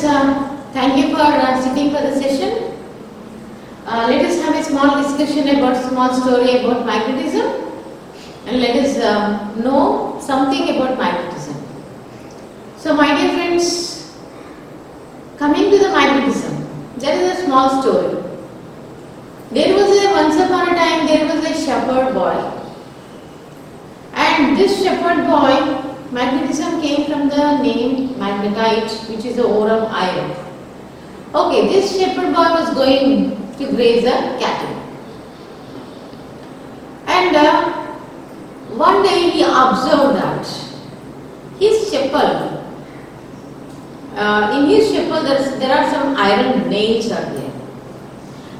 Thank you for sitting for the session. Let us have a small discussion about small story about magnetism, and let us know something about magnetism. So, my dear friends, coming to the magnetism, there is a small story. Once upon a time, there was a shepherd boy, and this shepherd boy, magnetism came from the name magnetite, which is the ore of iron. Okay, this shepherd boy was going to graze the cattle, and one day he observed that his shepherd, in his shepherd there are some iron nails are there,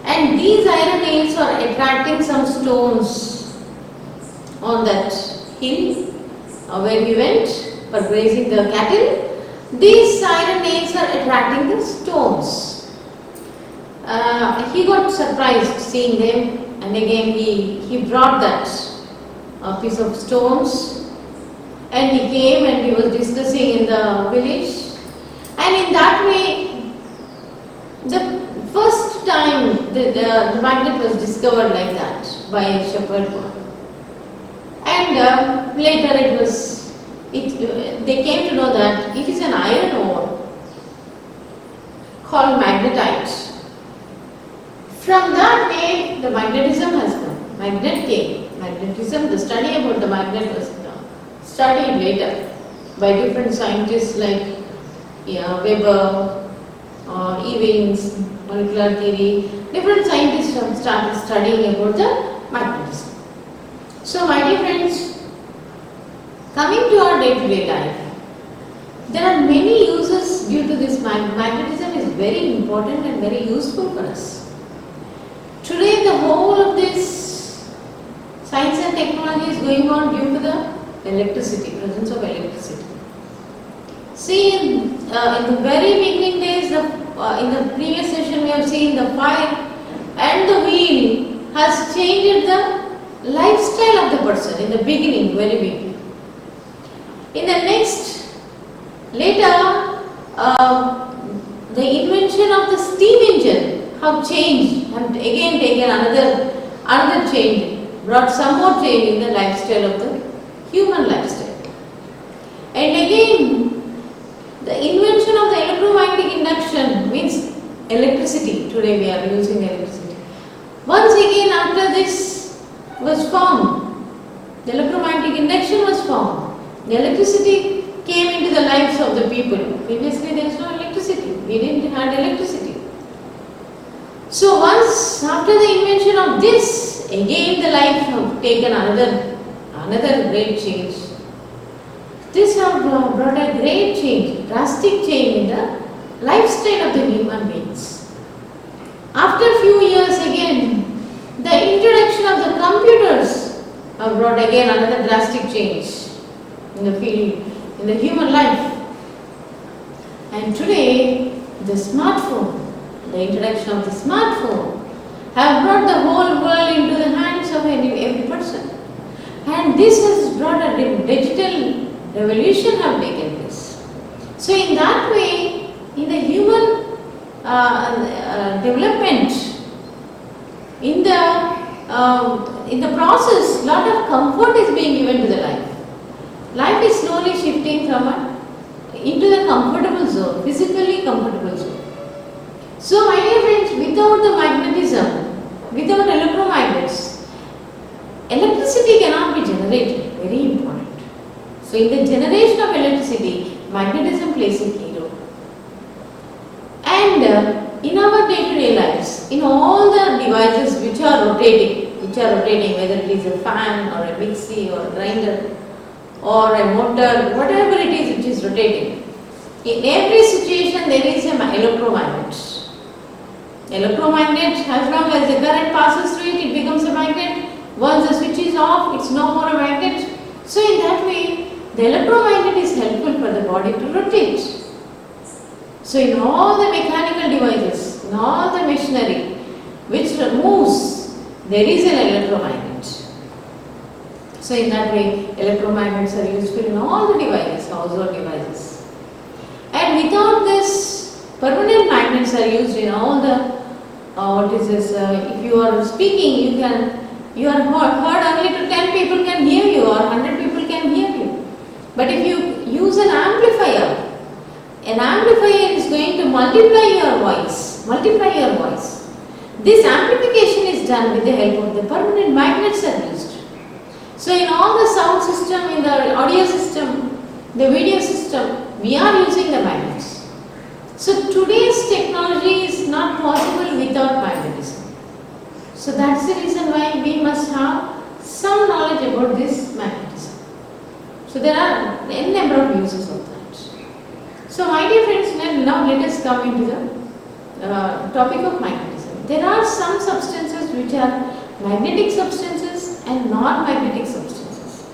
and these iron nails are attracting some stones on that hill where he went for grazing the cattle. These iron nails are attracting the stones. He got surprised seeing them, and again he brought that piece of stones, and he came and he was discussing in the village, and in that way the first time the magnet was discovered like that by a shepherd boy. And later they came to know that it is an iron ore called magnetite. From that day, the magnetism has come. Magnet came. Magnetism, the study about the magnet was studied later by different scientists like Weber, Ewings, molecular theory. Different scientists have started studying about the magnetism. So, my dear friends, coming to our day-to-day life, there are many uses due to this. Magnetism is very important and very useful for us. Today, the whole of this science and technology is going on due to the electricity, presence of electricity. See, in the very beginning days, in the previous session we have seen the fire and the wheel has changed the lifestyle of the person in the beginning, very beginning. In the next, later, the invention of the steam engine have changed and again taken another change, brought some more change in the lifestyle of the human lifestyle. And again, the invention of the electromagnetic induction means electricity. Today we are using electricity. Once again, after this was formed, the electromagnetic induction was formed. The electricity came into the lives of the people. Previously there was no electricity. We didn't have electricity. So once after the invention of this, again the life have taken another great change. This have brought a great change, drastic change in the lifestyle of the human beings. After a few years again, the introduction of the computers have brought again another drastic change in the field, in the human life. And today, the smartphone, the introduction of the smartphone have brought the whole world into the hands of every person. And this has brought a digital revolution have taken place. So in that way, in the human development, in the process, lot of comfort is being given to the life. Life is slowly shifting into the comfortable zone, physically comfortable zone. So, my dear friends, without the magnetism, without electromagnets, electricity cannot be generated. Very important. So, in the generation of electricity, magnetism plays a key role. And in our day-to-day lives, in all the devices which are rotating, whether it is a fan or a mixie or a grinder or a motor, whatever it is which is rotating, in every situation there is an electromagnet. Electromagnet, as long as the current passes through it, it becomes a magnet. Once the switch is off, it's no more a magnet. So in that way, the electromagnet is helpful for the body to rotate. So in all the mechanical devices, in all the machinery which moves, there is an electromagnet. So in that way, electromagnets are useful in all the devices, household devices. And without this, Permanent magnets are used in all the, what is this, if you are speaking, you are heard only to 10 people can hear you or 100 people can hear you. But if you use an amplifier is going to multiply your voice. This amplification is done with the help of the permanent magnets are used. So in all the sound system, in the audio system, the video system, we are using the magnets. So today's technology is not possible without magnetism. So that's the reason why we must have some knowledge about this magnetism. So there are n number of uses of that. So my dear friends, now let us come into the topic of magnetism. There are some substances which are magnetic substances and non-magnetic substances.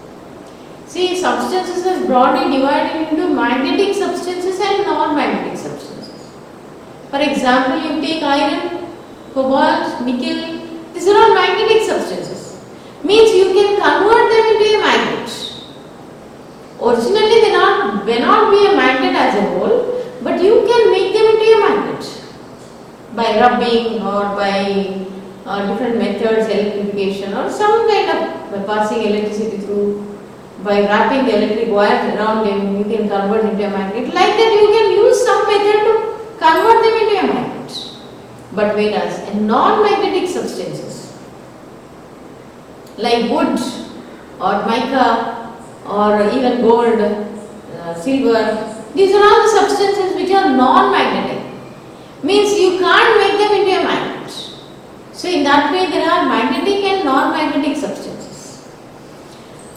See, substances are broadly divided into magnetic substances and non-magnetic substances. For example, you take iron, cobalt, nickel, these are all magnetic substances. Means you can convert them into a magnet. Originally they may not be a magnet as a whole, but you can make them into a magnet by rubbing or by different methods, electrification or some kind of by passing electricity through, by wrapping the electric wires around them, you can convert into a magnet. Like that you can use some method to convert them into a magnet. But whereas in non-magnetic substances like wood or mica or even gold, silver, these are all the substances which are non-magnetic. Means you can't make them into a magnet. So in that way there are magnetic and non-magnetic substances.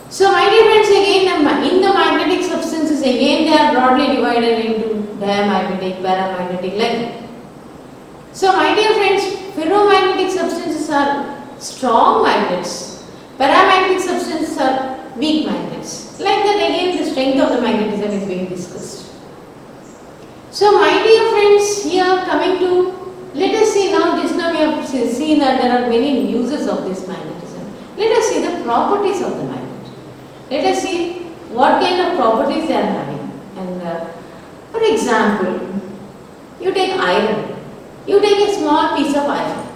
So my dear friends, again in the magnetic substances again they are broadly divided into diamagnetic, paramagnetic, like that. So my dear friends, ferromagnetic substances are strong magnets, paramagnetic substances are weak magnets. Like that again the strength of the magnetism is being discussed. So my dear friends, here coming to, let us see now, just now we have seen that there are many uses of this magnetism. Let us see the properties of the magnet. Let us see what kind of properties they are having. And for example, you take iron. You take a small piece of iron.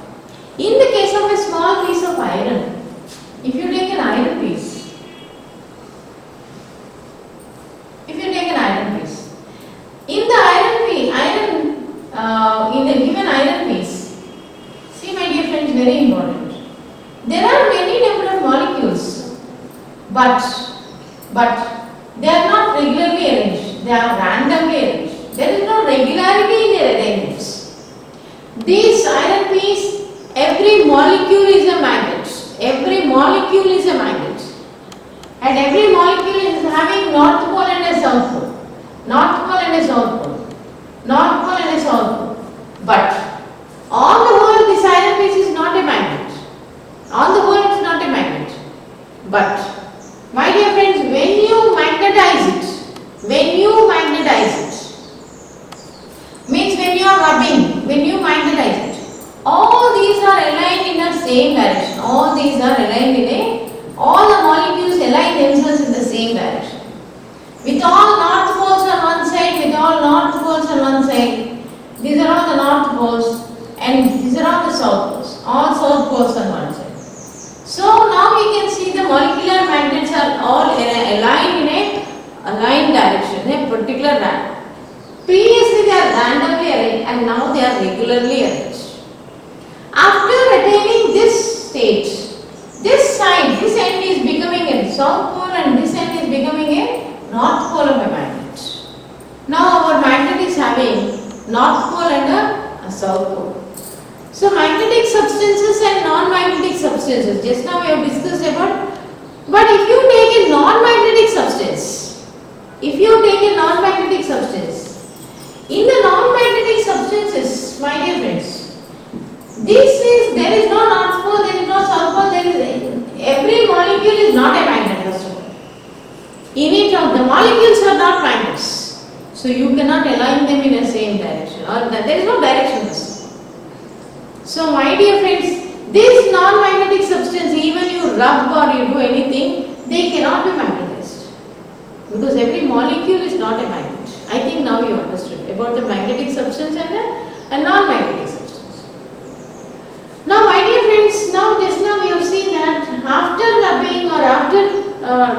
In the case of a small piece of iron, if you take an iron piece, in the given iron piece, see my dear friends, very important. There are many number of molecules, but they are not regularly arranged. They are randomly arranged. There is no regularity in their arrangements. This iron piece, every molecule is a magnet. Every molecule is a magnet. And every molecule is having north pole and a south pole. North pole and a south pole. North pole and a south pole. But on the whole this iron piece is not a magnet. On the whole it is not a magnet. But my dear friends, when you magnetize it, means when you are rubbing, when you magnetize it, all these are aligned in the same direction. All these are aligned all the molecules align themselves in the same direction. With all north poles on one side, with all north poles on one side, these are all the north poles and these are all the south poles. All south poles on one side. So now we can see the molecular magnets are all aligned in a aligned direction, a particular random. Previously they are randomly arranged and now they are regularly arranged. After attaining this state, this side, this end is becoming a south pole and this end is becoming a north pole of a magnet. Now our magnet is having north pole and a south pole. So magnetic substances and non-magnetic substances, just now we have discussed about. But if you take a non-magnetic substance, in the non-magnetic substances, my dear friends, there is no north pole, there is no south pole, every molecule is not a magnet first of all. The molecules are not magnets. So you cannot align them in the same direction or there is no direction. So my dear friends, this non-magnetic substance, even you rub or you do anything, they cannot be magnetized. Because every molecule is not a magnet. I think now you understood about the magnetic substance and a non-magnetic substance. Now my dear friends, just now we have seen that after rubbing or after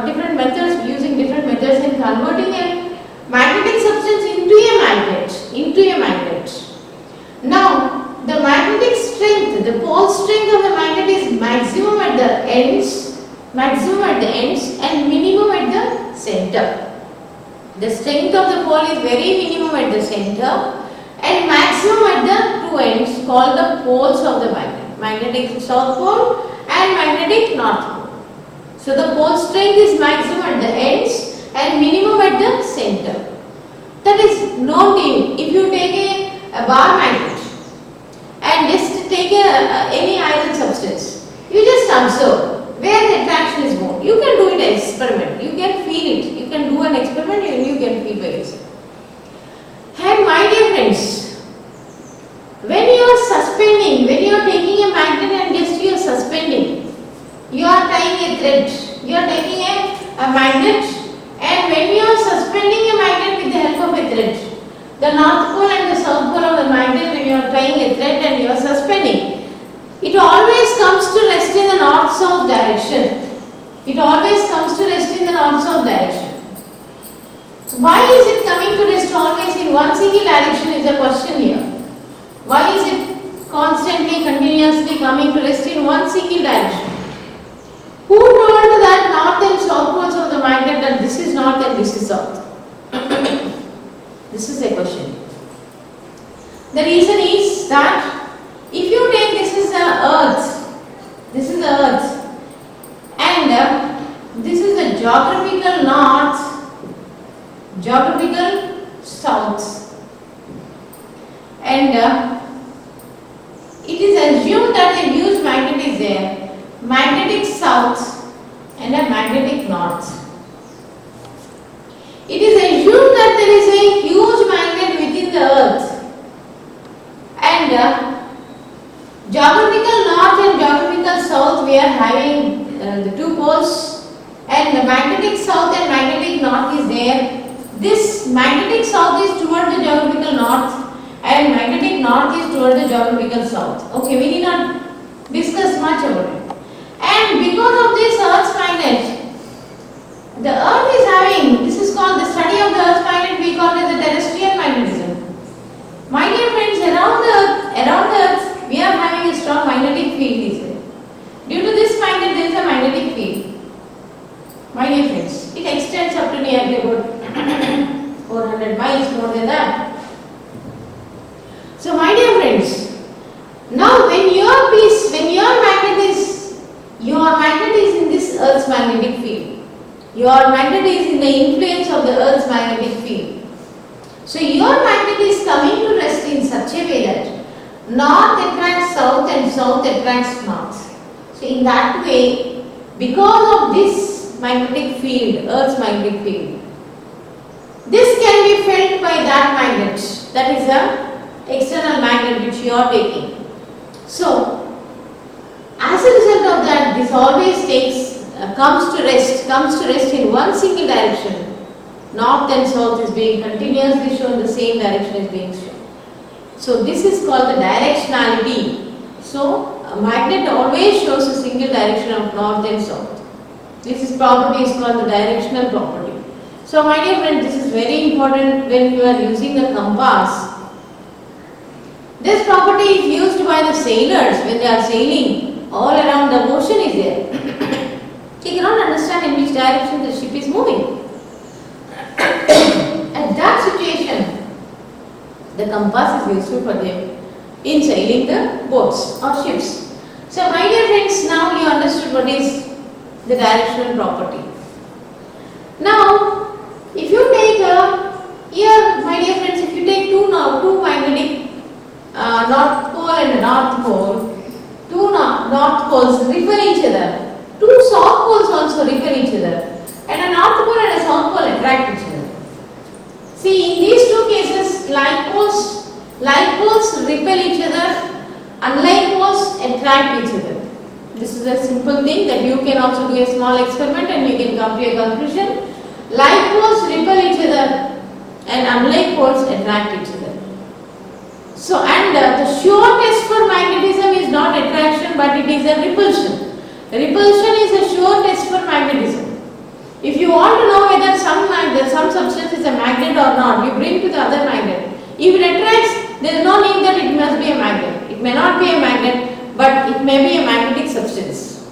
different methods, using different methods in converting a magnetic substance into a magnet. Now the magnetic strength, the pole strength of the magnet is maximum at the ends and minimum at the center. The strength of the pole is very minimum at the center and maximum at the two ends, called the poles of the magnet. Magnetic south pole and magnetic north pole. So the pole strength is maximum at the ends and minimum at the center. That is known to you. If you take a bar magnet and just take any iron substance, you just observe where the attraction is more. You can do it as experiment. You can feel it. You can do an experiment and you can feel by yourself. And my dear friends, when you are suspending, when you are taking a magnet and just you are suspending, you are tying a thread. You are taking a magnet, and when you are suspending a magnet with the help of a thread, the north pole and the south pole of the magnet, when you are tying a thread and you are suspending, it always comes to rest in the north-south direction. It always comes to rest in the north-south direction. So why is it coming to rest always in one single direction is the question here. Why is it constantly, continuously coming to rest in one single direction? Who told that north and south poles of the magnet that this is north and this is south? This is a question. The reason is that if you take this is the earth, and this is the geographical north, geographical south, and it is assumed that a huge magnet is there, magnetic south and a magnetic north. It is assumed that there is a huge magnet within the earth, and geographical north and geographical south, we are having the two poles, and the magnetic south and magnetic north is there. This magnetic south is toward the geographical north and magnetic north is toward the geographical south. Okay, we need not discuss much about it. And because of this Earth's magnet, the Earth is having, this is called the study of the Earth's magnet, we call it the terrestrial magnetism. My dear friends, around the Earth, we are having a strong magnetic field is there. Due to this magnet, there is a magnetic field. My dear friends, it extends up to nearly about 400 miles, more than that. So my dear friends, now when your magnet is in this Earth's magnetic field, your magnet is in the influence of the Earth's magnetic field. So your magnet is coming to rest in such a way that north attracts south and south attracts north. So in that way, because of this magnetic field, Earth's magnetic field, this can be felt by that magnet, that is the external magnet which you are taking. So as a result of that, this always comes to rest in one single direction. North and south is being continuously shown, the same direction is being shown. So this is called the directionality. So a magnet always shows a single direction of north and south. This property is called the directional property. So my dear friend, this is very important when you are using the compass. This property is used by the sailors when they are sailing. All around the ocean is there. They cannot understand in which direction the ship is moving. At that situation, the compass is useful for them in sailing the boats or ships. So my dear friends, now you understood what is the directional property. Now, if you take here, my dear friends, if you take two magnetic north pole and north pole, two north poles repel each other, two south poles also repel each other, and a north pole and a south pole attract each other. See, in these two cases, like poles repel each other, unlike poles attract each other. This is a simple thing that you can also do a small experiment and you can come to a conclusion. Like poles repel each other, and unlike poles attract each other. So, and the sure test for magnetism is not attraction but it is a repulsion. Repulsion is a sure test for magnetism. If you want to know whether some substance is a magnet or not, you bring to the other magnet. If it attracts, there is no need that it must be a magnet. It may not be a magnet, but it may be a magnetic substance.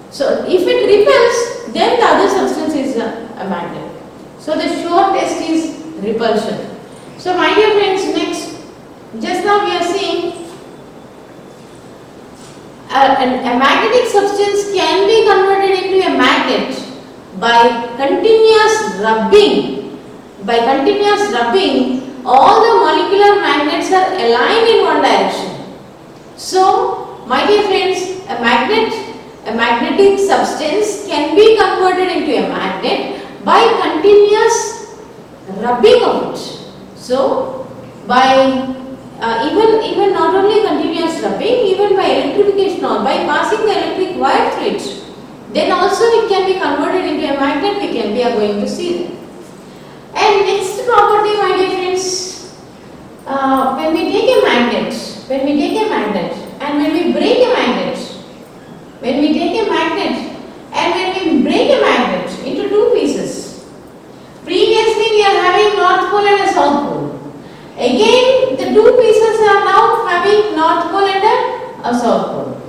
So, if it repels, then the other substance is a magnet. So, the sure test is repulsion. So, my dear friends, next, just now we are seeing a magnetic substance can be converted into a magnet by continuous rubbing. By continuous rubbing, all the molecular magnets are aligned in one direction. So, my dear friends, a magnetic substance can be converted into a magnet by continuous rubbing of it. So, by even not only continuous rubbing, even by electrification or by passing the electric wire through it, then also it can be converted into a magnet. We are going to see that. And next property, my dear friends, when we take a magnet and when we break a magnet, when we take a magnet and when we break a magnet into two pieces, previously we are having North Pole and a South Pole. Again, the two pieces are now having North Pole and a South Pole.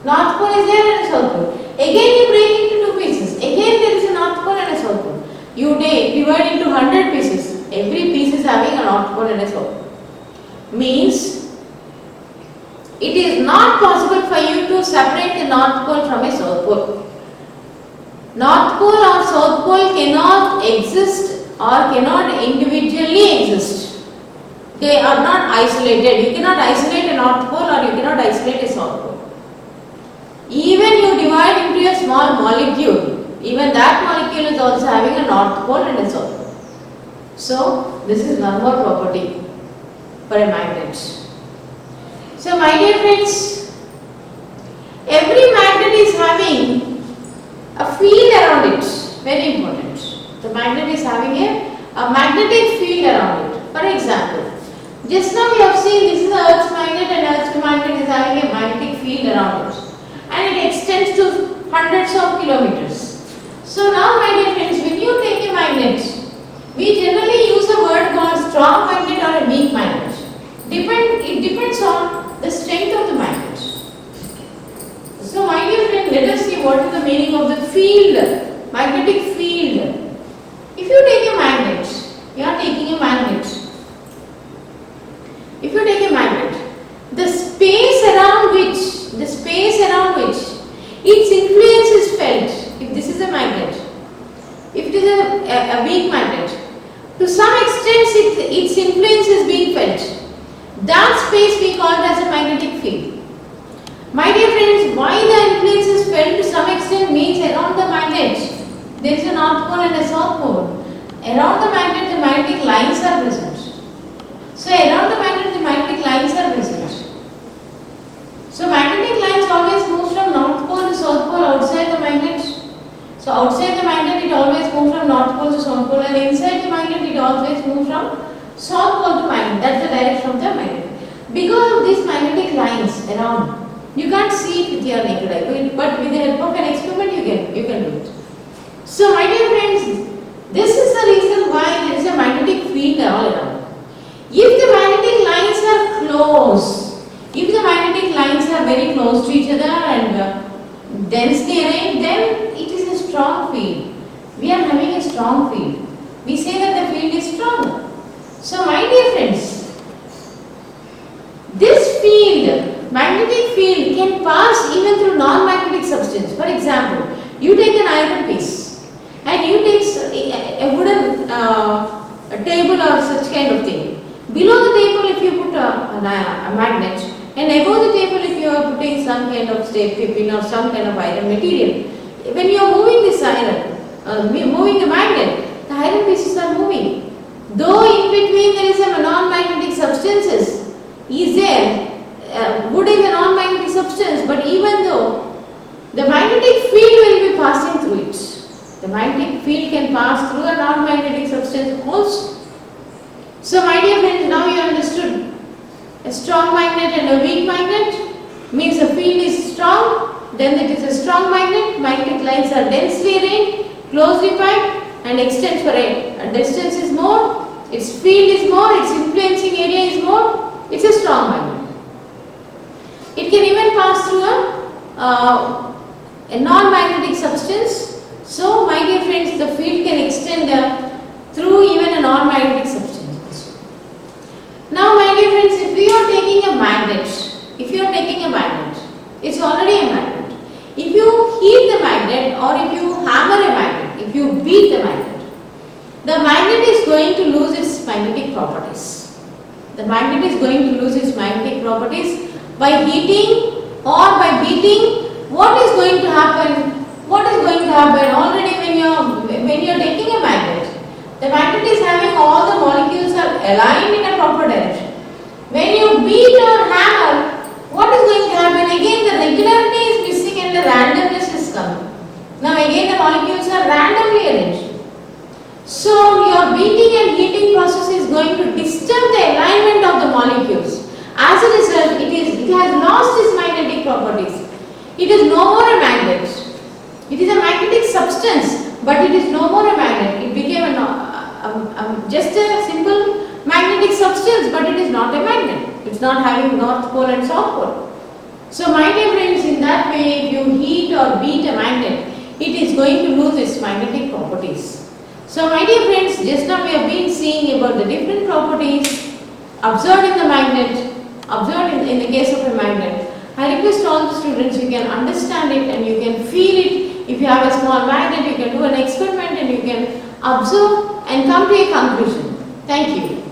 North Pole is there and a South Pole. Again, you break into two pieces. Again, there is a North Pole and a South Pole. You divide into 100 pieces. Every piece is having a North Pole and a South Pole. Means, it is not possible for you to separate the North Pole from a South Pole. North Pole or South Pole cannot exist or cannot individually exist. They are not isolated. You cannot isolate a North Pole or you cannot isolate a South Pole. Even you divide into a small molecule, even that molecule is also having a North Pole and a South Pole. So, this is one more property for a magnet. So, my dear friends, every magnet is having a field around it. Very important. The magnet is having a magnetic field around it. For example, just now we have seen this is the Earth's magnet and Earth's magnet is having a magnetic field around it. And it extends to hundreds of kilometers. So now, my dear friends, when you take a magnet, we generally use a word called strong magnet or a weak magnet. It depends on the strength of the magnet. So, my dear friend, let us see what is the meaning of the field, magnetic field. If you take a magnet, you are taking a magnet. If you take a magnet, the space around which its influence is felt, if this is a magnet, if it is a weak magnet, to some extent its influence is being felt. That space we call it as a magnetic field. My dear friends, why the influence is felt to some extent means around the magnet there is a North Pole and a South Pole. Around the magnet magnetic lines are present. So around the magnet the magnetic lines are present. So magnetic lines always moves from North Pole to South Pole outside the magnet. So outside the magnet it always moves from North Pole to South Pole, and inside the magnet it always moves from South Pole to magnet. That's the direction of the magnet. Because of these magnetic lines around, you can't see it with your naked eye, but with the help of an experiment you can do it. So my dear friends, this is the reason why there is a magnetic field all around. If the magnetic lines are close, if the magnetic lines are very close to each other and densely arranged, then it is a strong field. We are having a strong field. We say that the field is strong. So my dear friends, this field, magnetic field, can pass even through non-magnetic substance. For example, you take an iron piece and you take a wooden table or such kind of thing. Below the table if you put a magnet, and above the table if you are putting some kind of steel pin or some kind of iron material, when you are moving this iron, moving the magnet, the iron pieces are moving. Though in between there is a non-magnetic substances, is there, wood is a non-magnetic substance, but even though the magnetic field will be passing through it, the magnetic field can pass through a non-magnetic substance also. So my dear friends, now you understood a strong magnet and a weak magnet means the field is strong, then it is a strong magnet, magnetic lines are densely arranged, closely packed and extends for a distance is more, its field is more, its influencing area is more, it's a strong magnet. It can even pass through a non-magnetic substance. So my dear friends, the field can extend through even a non-magnetic substance. Now my dear friends, if you are taking a magnet, it's already a magnet. If you heat the magnet or if you hammer a magnet, if you beat the magnet is going to lose its magnetic properties. The magnet is going to lose its magnetic properties by heating or by beating. What is going to happen? Already when you are taking a magnet, the magnet is having all the molecules are aligned in a proper direction. When you beat or hammer, what is going to happen? Again the regularity is missing and the randomness is coming. Now again the molecules are randomly arranged. So your beating and heating process is going to disturb the alignment of the molecules. As a result, it has lost its magnetic properties. It is no more a magnet. It is a magnetic substance, but it is no more a magnet. It became just a simple magnetic substance, but it is not a magnet. It is not having north pole and south pole. So my dear friends, in that way, if you heat or beat a magnet, it is going to lose its magnetic properties. So my dear friends, just now we have been seeing about the different properties observed in the magnet, observed in the case of a magnet. I request all the students, you can understand it and you can feel it. If you have a small magnet, you can do an experiment and you can observe and come to a conclusion. Thank you.